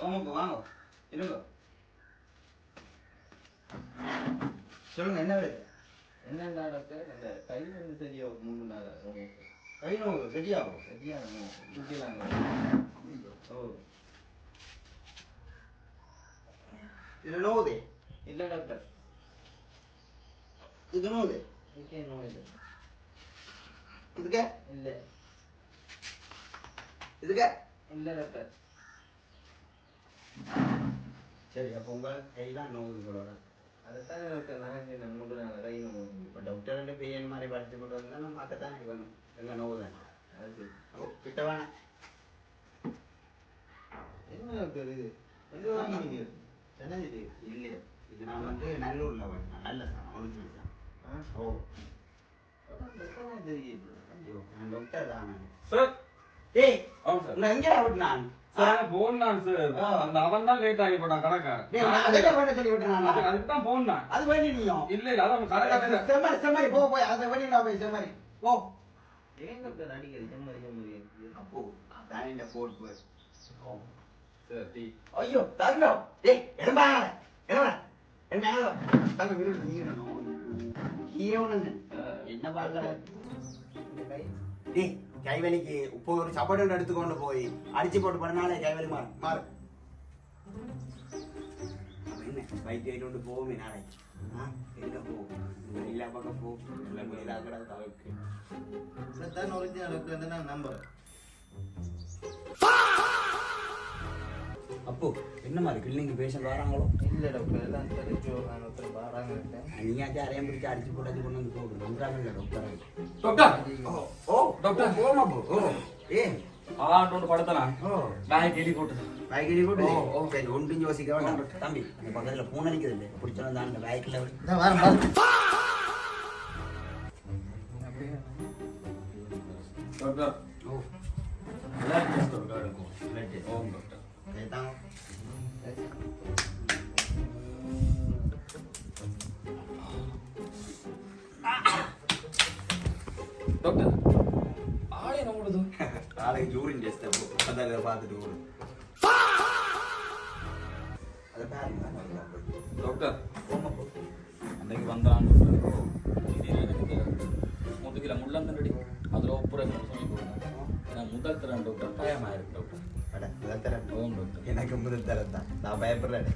ஓமப்போ வாங்க இருங்க சொல்லுங்க என்ன வேலை என்னடா டாக்டர் அந்த கை வந்து சரியா 3 நாள் கை நோவு சரியாகும் குட்டிலாங்க ஓ இது நோவுதே இல்லை டாக்டர் இது நோவுதே இதுக்கே நோய் இல்லை இதுக்க இல்லை இதுக்க இல்லை டாக்டர் சரி அப்போ உங்கள் கைதான் நோவுகளோட அதுதான் டாக்டர் நான் 3 நாள் கை நோய் இப்போ டாக்டர் பேன் மாதிரி படித்து கொண்டு வந்தால் நம்ம பார்க்கத்தான் வேணும் எங்கள் நோவு தான் அது ஓ கிட்ட வேணாம் என்ன டாக்டர் இது எது வாங்கினீங்க என்ன இது இல்லையே இது நான் வந்து நல்லூரில் வேணும் நல்ல சார் ஒரிஜினல் ஓ தெரியுது ஐயோ நான் டாக்டர் தான் சார் ஏய் అవును సార్ நான் எங்கே விட்டுனான் சார் போனான் சார் அந்த அவன் தான் லேட் ஆகி போட்டான் கணக்கா அதே வேணும் சொல்லி விட்டுனான் அதுக்கு தான் போனான் அது வேணும் நீயும் இல்ல இல்ல அதான் கணக்கா செம்மறி போ போய் அதை வேணும் நான் போய் செம்மறி போ ஏன் டாக்டர் அடிக்கடி செம்மறி அப்போ அதான் இந்த போட் போய் சார் டீ ஐயோ தங்கம் டேய் எடம்பா என்ன தங்க விருது ஹீரோன்னு என்ன பார்க்கற இந்த கை டேய் கைவலிக்கு இப்போ ஒரு சாப்பாடு எடுத்துக்கொண்டு போய் அடிச்சு போட்டு பண்ணாலே கைவலி மாறு என்ன பைக் ஆயிட்டு கொண்டு போவோமே நாளைக்கு எங்க போ எல்லா பக்கம் போ எல்லாம் இதாக்கடா தவிர்க்கு சத்தான் ஒரிஜினல் டாக்டர் நான் நம்புறேன் அப்போ என்ன மாதிரி கிளினிக்கு பேஷண்ட் வராங்களோ இல்லை டாக்டர் எல்லாம் தெரிஞ்சு நான் ஒருத்தர் வராங்க நீயாச்சும் அரையம் பிடிச்சி அடிச்சு போட்டு கொண்டு வந்து போடு நன்றாக டாக்டர் டாக்டர் ஓ டாக்டர் போமா போ ஓ ஏ ஆண்டோட படத்தனா ஓ பேக் எலி போட்டு பைக்கில் போட்டு ஓ சரி ஒன்றும் யோசிக்க வேண்டாம் தம்பி அந்த பக்கத்தில் பூனை நிற்கிறது இல்லை பிடிச்சவன் தான் அந்த பைக்கில் வரேன் டாக்டர் ஓ பிளட் டெஸ்ட் ஒரு கார்டு இருக்கும் பிளட் ஓம் டாக்டர் கேட்டாங்க டாக்டர் ஆளே நம்மளுது நாளைக்கு யூரின் டெஸ்ட் அதை பார்த்துட்டு ஓடும் அதை பாருங்க டாக்டர் போமா போ அன்றைக்கு வந்தான் எனக்கு முதுகில முள்ளந்தடி அதில் ஒப்புறம் சொல்லி கொடுத்தேன் நான் முதல் தரேன் டாக்டர் பயமாயிருக்கு டாக்டர் முதல் தரம் ஓம் டாக்டர் எனக்கு முதல் தரம் தான் நான் பயப்படுறேன்